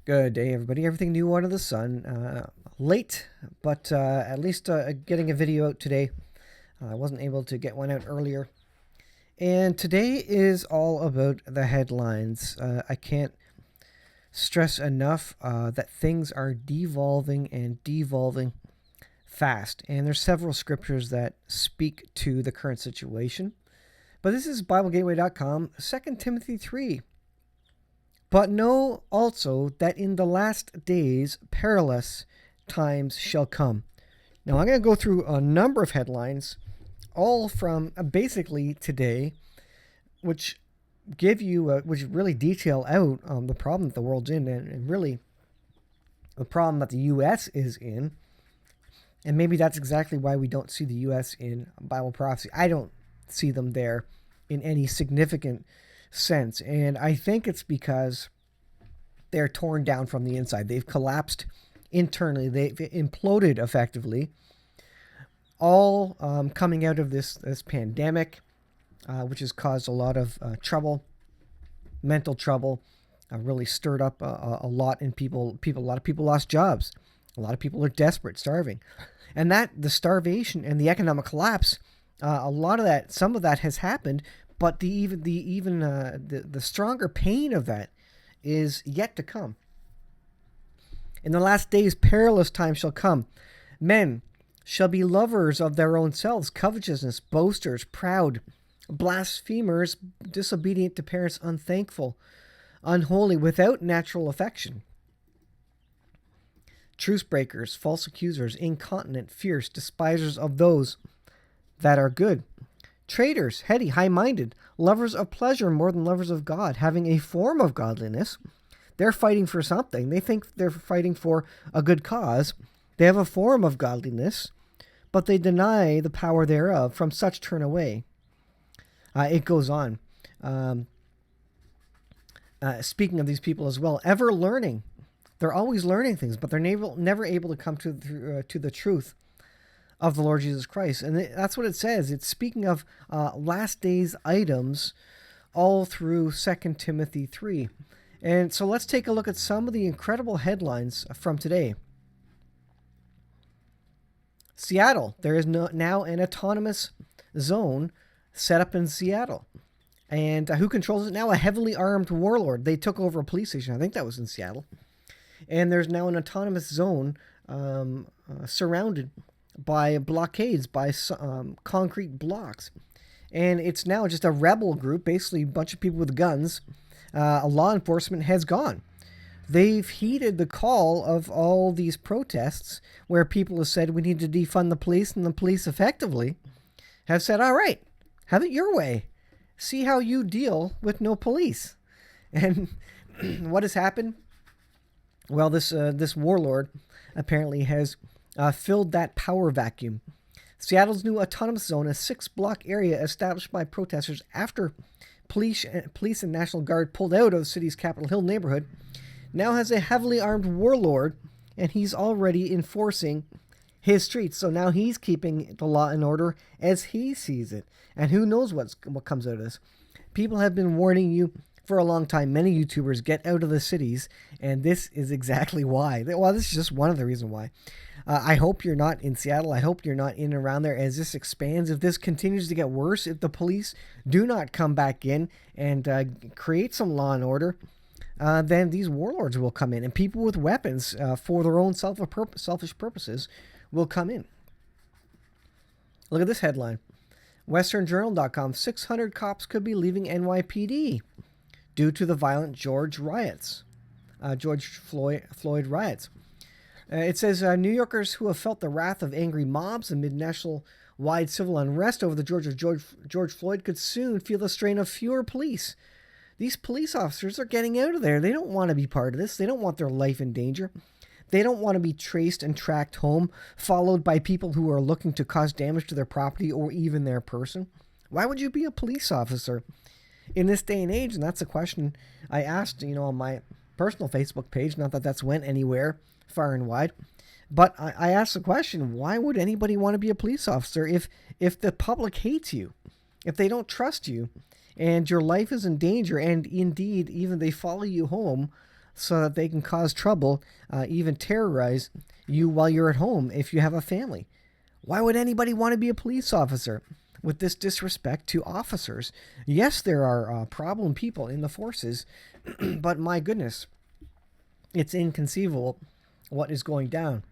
Good day, everybody. Everything new under the sun. Late, but at least getting a video out today. I wasn't able to get one out earlier. And today is all about the headlines. I can't stress enough that things are devolving and devolving fast. And there's several scriptures that speak to the current situation. But this is BibleGateway.com, 2 Timothy 3. But know also that in the last days perilous times shall come. Now I'm going to go through a number of headlines, all from basically today, which give you, which really detail out the problem that the world's in, and really the problem that the U.S. is in. And maybe that's exactly why we don't see the U.S. in Bible prophecy. I don't see them there in any significant sense. And I think it's because they're torn down from the inside. They've collapsed internally. They've imploded effectively. All coming out of this pandemic, which has caused a lot of trouble, mental trouble, really stirred up a lot in people. A lot of people lost jobs. A lot of people are desperate, starving. And that the starvation and the economic collapse, a lot of that, some of that has happened. But the stronger pain of that is yet to come. In the last days, perilous times shall come. Men shall be lovers of their own selves, covetousness, boasters, proud, blasphemers, disobedient to parents, unthankful, unholy, without natural affection, truce breakers, false accusers, incontinent, fierce, despisers of those that are good, traitors, heady, high-minded, lovers of pleasure more than lovers of God, having a form of godliness. They're fighting for something. They think they're fighting for a good cause. They have a form of godliness, but they deny the power thereof. From such turn away. It goes on. Speaking of these people as well, ever learning. They're always learning things, but they're never able to come to the truth of the Lord Jesus Christ. And that's what it says. It's speaking of last days items all through 2 Timothy 3. And so let's take a look at some of the incredible headlines from today. Seattle. There is now an autonomous zone set up in Seattle. And who controls it now? A heavily armed warlord. They took over a police station. I think that was in Seattle. And there's now an autonomous zone surrounded by blockades, by concrete blocks. And it's now just a rebel group, basically a bunch of people with guns. Law enforcement has gone. They've heeded the call of all these protests where people have said we need to defund the police, and the police effectively have said, all right, have it your way. See how you deal with no police. And what has happened? Well, this warlord apparently has filled that power vacuum. Seattle's new autonomous zone, a 6-block area established by protesters after police and National Guard pulled out of the city's Capitol Hill neighborhood, now has a heavily armed warlord, and he's already enforcing his streets. So now he's keeping the law and order as he sees it. And who knows what comes out of this. People have been warning you for a long time. Many YouTubers get out of the cities, and this is exactly why. Well, this is just one of the reasons why. I hope you're not in Seattle. I hope you're not in and around there as this expands. If this continues to get worse, if the police do not come back in and create some law and order, then these warlords will come in, and people with weapons for their own selfish purposes will come in. Look at this headline. WesternJournal.com, 600 cops could be leaving NYPD due to the violent George Floyd riots. It says New Yorkers who have felt the wrath of angry mobs amid national-wide civil unrest over the George Floyd could soon feel the strain of fewer police. These police officers are getting out of there. They don't want to be part of this. They don't want their life in danger. They don't want to be traced and tracked home, followed by people who are looking to cause damage to their property or even their person. Why would you be a police officer in this day and age? And that's a question I asked, on my personal Facebook page. Not that that's went anywhere far and wide, but I asked the question: why would anybody want to be a police officer if the public hates you, if they don't trust you, and your life is in danger, and indeed even they follow you home so that they can cause trouble, even terrorize you while you're at home if you have a family. Why would anybody want to be a police officer with this disrespect to officers? Yes, there are problem people in the forces, but my goodness, it's inconceivable what is going down.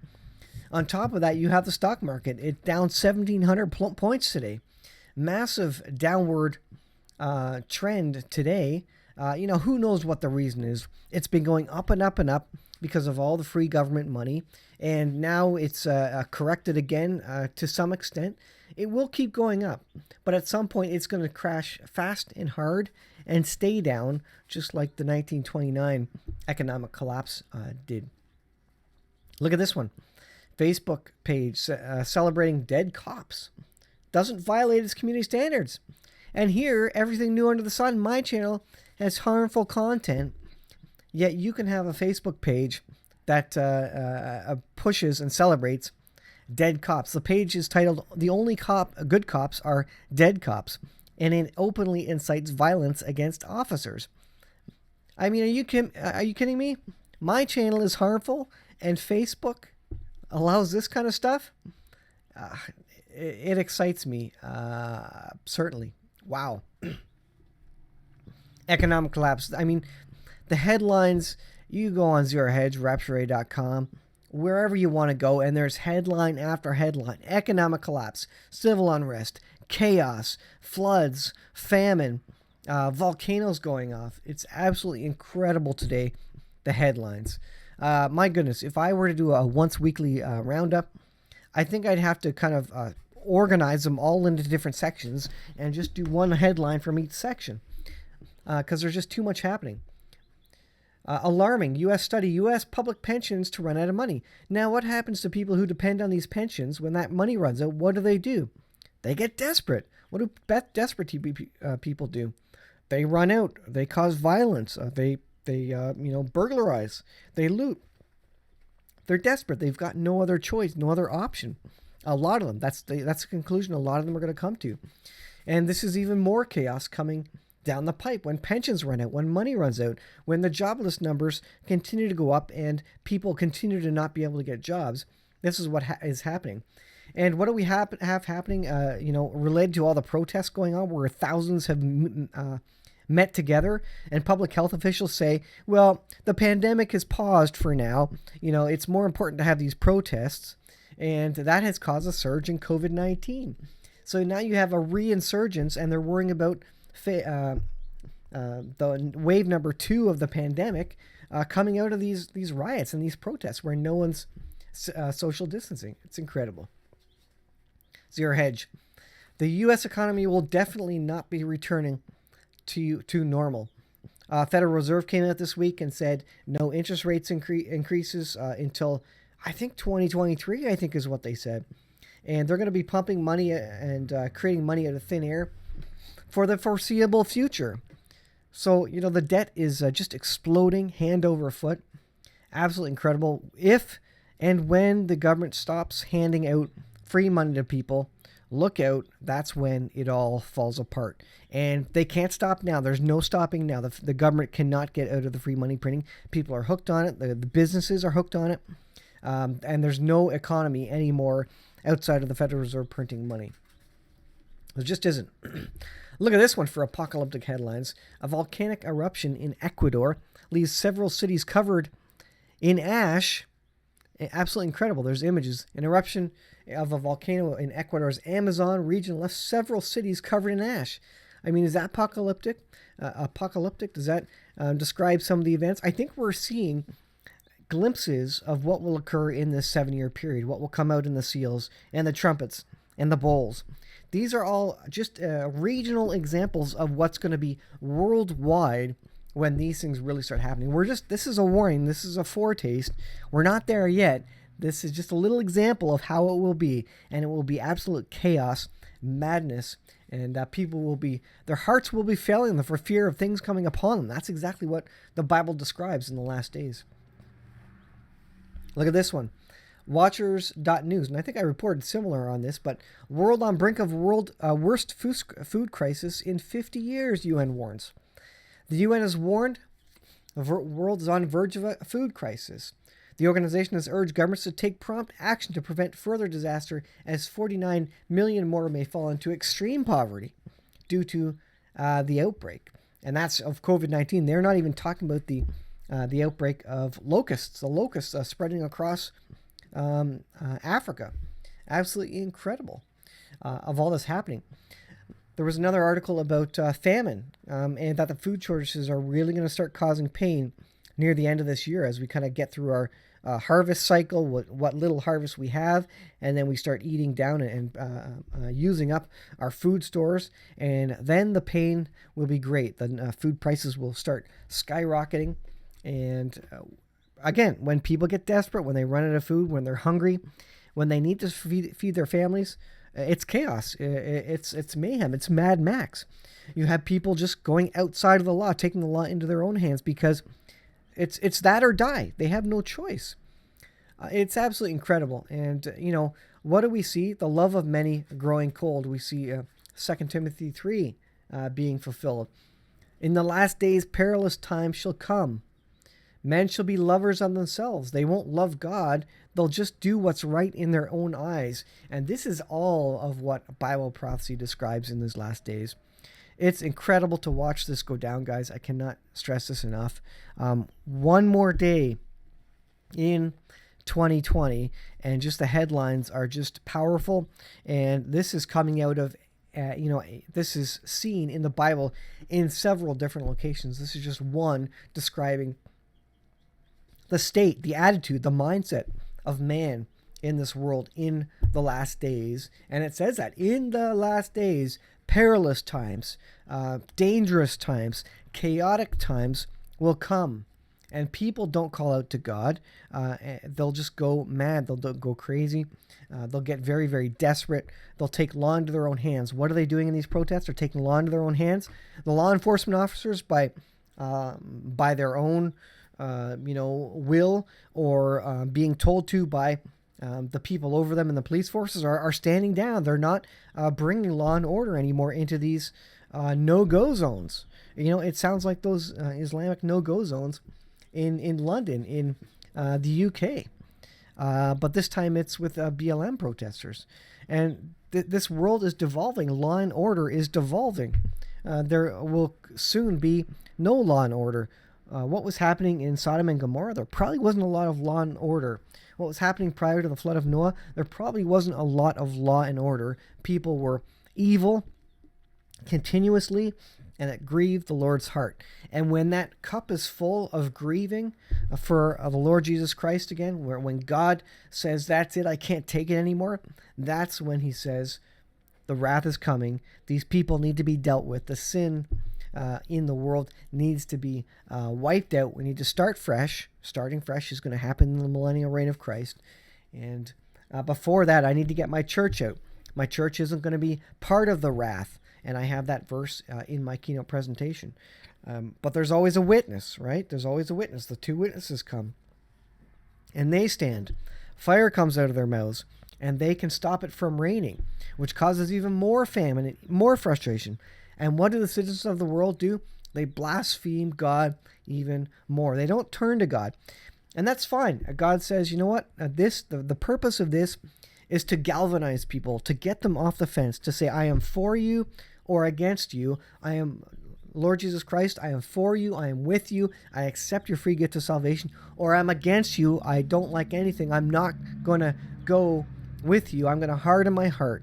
On top of that, you have the stock market. It's down 1,700 points today. Massive downward trend today. Who knows what the reason is? It's been going up and up and up because of all the free government money. And now it's corrected again to some extent. It will keep going up. But at some point, it's going to crash fast and hard and stay down, just like the 1929 economic collapse did. Look at this one. Facebook page celebrating dead cops. Doesn't violate its community standards. And here, everything new under the sun, my channel has harmful content, yet you can have a Facebook page that pushes and celebrates dead cops. The page is titled, "The Only Good Cops Are Dead Cops," and it openly incites violence against officers. I mean, are you kidding me? My channel is harmful, and Facebook allows this kind of stuff? It excites me, certainly. Wow. Economic collapse. I mean, the headlines, you go on Zero Hedge, rapture.com, wherever you want to go, and there's headline after headline. Economic collapse, civil unrest, chaos, floods, famine, volcanoes going off. It's absolutely incredible today, the headlines. My goodness, if I were to do a once weekly roundup, I think I'd have to kind of organize them all into different sections and just do one headline from each section because there's just too much happening. Alarming. U.S. study. U.S. public pensions to run out of money. Now, what happens to people who depend on these pensions when that money runs out? What do? They get desperate. What do desperate people do? They run out. They cause violence. They burglarize. They loot. They're desperate. They've got no other choice, no other option. A lot of them. That's the conclusion a lot of them are going to come to. And this is even more chaos coming down the pipe when pensions run out, when money runs out, when the jobless numbers continue to go up and people continue to not be able to get jobs. This is what is happening. And what do we have happening, related to all the protests going on where thousands have met together and public health officials say, well, the pandemic is paused for now. It's more important to have these protests. And that has caused a surge in COVID-19. So now you have a reinsurgence and they're worrying about the wave number 2 of the pandemic coming out of these riots and these protests where no one's social distancing. It's incredible. Zero Hedge. The U.S. economy will definitely not be returning to normal. Federal Reserve came out this week and said no interest rates increases until I think 2023, I think is what they said. And they're going to be pumping money and creating money out of thin air for the foreseeable future. So, the debt is just exploding hand over foot. Absolutely incredible. If and when the government stops handing out free money to people, look out, that's when it all falls apart. And they can't stop now. There's no stopping now. The government cannot get out of the free money printing. People are hooked on it. The businesses are hooked on it. And there's no economy anymore outside of the Federal Reserve printing money. There just isn't. Look at this one for apocalyptic headlines. A volcanic eruption in Ecuador leaves several cities covered in ash. Absolutely incredible. There's images. An eruption of a volcano in Ecuador's Amazon region left several cities covered in ash. I mean, is that apocalyptic? Does that describe some of the events? I think we're seeing glimpses of what will occur in this 7-year period, what will come out in the seals and the trumpets and the bowls. These are all just regional examples of what's going to be worldwide when these things really start happening. This is a warning. This is a foretaste. We're not there yet. This is just a little example of how it will be, and it will be absolute chaos, madness, and their hearts will be failing them for fear of things coming upon them. That's exactly what the Bible describes in the last days. Look at this one. Watchers.news, and I think I reported similar on this, but world on brink of worst food crisis in 50 years, UN warns. The UN has warned The world is on the verge of a food crisis. The organization has urged governments to take prompt action to prevent further disaster, as 49 million more may fall into extreme poverty due to the outbreak. And that's of COVID-19. They're not even talking about the outbreak of locusts, the locusts spreading across Africa. Absolutely incredible of all this happening. There was another article about famine and that the food shortages are really going to start causing pain near the end of this year as we kind of get through our harvest cycle, what little harvest we have, and then we start eating down and using up our food stores, and then the pain will be great. The food prices will start skyrocketing, and again, when people get desperate, when they run out of food, when they're hungry, when they need to feed their families, it's chaos. It's mayhem. It's Mad Max. You have people just going outside of the law, taking the law into their own hands because it's that or die. They have no choice. It's absolutely incredible. And, what do we see? The love of many growing cold. We see 2 Timothy 3 being fulfilled. In the last days, perilous times shall come. Men shall be lovers of themselves. They won't love God. They'll just do what's right in their own eyes. And this is all of what Bible prophecy describes in these last days. It's incredible to watch this go down, guys. I cannot stress this enough. One more day in 2020, and just the headlines are just powerful. And this is coming out of, this is seen in the Bible in several different locations. This is just one describing the state, the attitude, the mindset of man in this world in the last days. And it says that in the last days, perilous times, dangerous times, chaotic times will come. And people don't call out to God. They'll just go mad. They'll go crazy. They'll get very, very desperate. They'll take law into their own hands. What are they doing in these protests? They're taking law into their own hands. The law enforcement officers, by their own will, or being told to by the people over them in the police forces, are standing down. They're not bringing law and order anymore into these no-go zones. It sounds like those Islamic no-go zones in London, in the UK. But this time it's with BLM protesters. And this world is devolving. Law and order is devolving. There will soon be no law and order. What was happening in Sodom and Gomorrah, there probably wasn't a lot of law and order. What was happening prior to the flood of Noah, there probably wasn't a lot of law and order. People were evil continuously, and it grieved the Lord's heart. And when that cup is full of grieving for the Lord Jesus Christ again, when God says, that's it, I can't take it anymore, that's when he says, the wrath is coming. These people need to be dealt with. The sin in the world needs to be wiped out. We need to start fresh. Starting fresh is going to happen in the millennial reign of Christ. And before that, I need to get my church out. My church isn't going to be part of the wrath. And I have that verse in my keynote presentation. But there's always a witness, right? There's always a witness. The two witnesses come. And they stand. Fire comes out of their mouths. And they can stop it from raining, which causes even more famine, more frustration. And what do the citizens of the world do? They blaspheme God even more. They don't turn to God. And that's fine. God says, you know what? The purpose of this is to galvanize people, to get them off the fence, to say, I am for you or against you. I am, Lord Jesus Christ, I am for you. I am with you. I accept your free gift of salvation. Or I'm against you. I don't like anything. I'm not going to go with you. I'm going to harden my heart.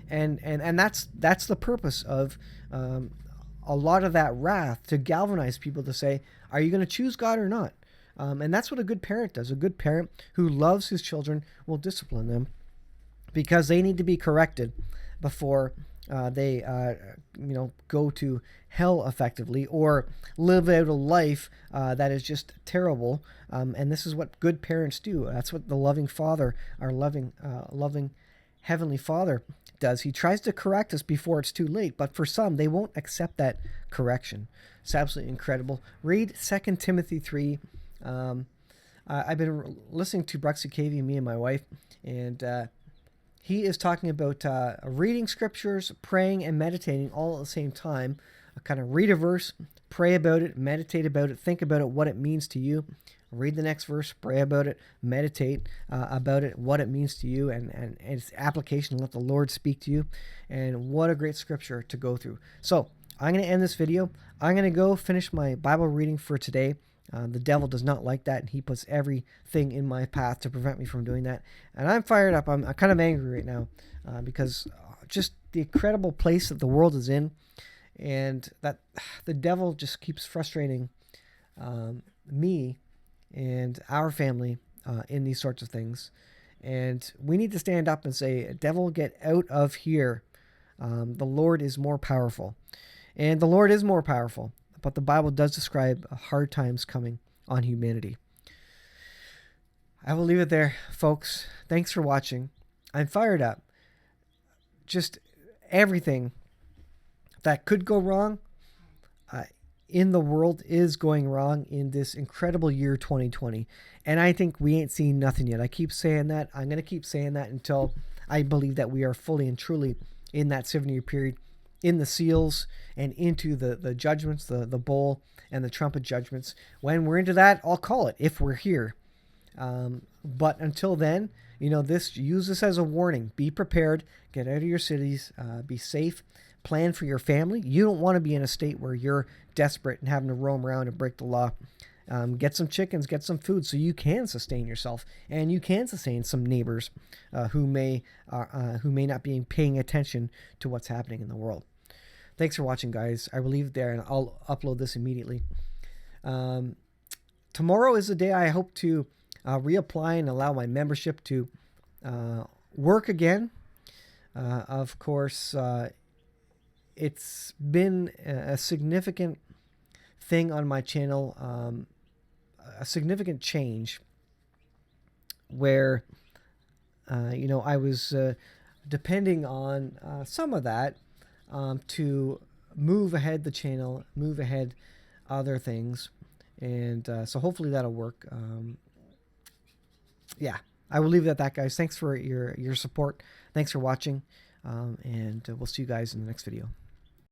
And that's the purpose of a lot of that wrath, to galvanize people to say, are you going to choose God or not? And that's what a good parent does. A good parent who loves his children will discipline them, because they need to be corrected before they go to hell effectively, or live out a life that is just terrible. And this is what good parents do. That's what the loving Father, our loving Heavenly Father, does. He tries to correct us before it's too late, but for some, they won't accept that correction. It's absolutely incredible. Read 2 Timothy 3. I've been listening to Bruxy Cavey, me and my wife, and he is talking about reading scriptures, praying, and meditating all at the same time. kind of read a verse, pray about it, meditate about it, think about it, what it means to you. Read the next verse, pray about it, meditate about it, what it means to you, and its application. Let the Lord speak to you. And what a great scripture to go through. So I'm going to end this video. I'm going to go finish my Bible reading for today. The devil does not like that, and he puts everything in my path to prevent me from doing that. And I'm fired up. I'm kind of angry right now because just the incredible place that the world is in, and that the devil just keeps frustrating me and our family in these sorts of things. And we need to stand up and say, devil, get out of here. The Lord is more powerful. And the Lord is more powerful. But the Bible does describe hard times coming on humanity. I will leave it there, folks. Thanks for watching. I'm fired up. Just everything that could go wrong in the world is going wrong in this incredible year 2020. And I think we ain't seen nothing yet. I keep saying that. I'm going to keep saying that until I believe that we are fully and truly in that 7-year period, in the seals and into the judgments, the bowl and the trumpet judgments. When we're into that, I'll call it if we're here. But until then, use this as a warning. Be prepared. Get out of your cities. Be safe. Plan for your family. You don't want to be in a state where you're desperate and having to roam around and break the law. Get some chickens, get some food so you can sustain yourself and you can sustain some neighbors who may not be paying attention to what's happening in the world. Thanks for watching, guys. I will leave it there and I'll upload this immediately. Tomorrow is the day I hope to reapply and allow my membership to work again. Of course, it's been a significant thing on my channel, a significant change where, I was depending on some of that to move ahead the channel, move ahead other things. And so hopefully that'll work. Yeah, I will leave it at that, guys. Thanks for your support. Thanks for watching. And we'll see you guys in the next video.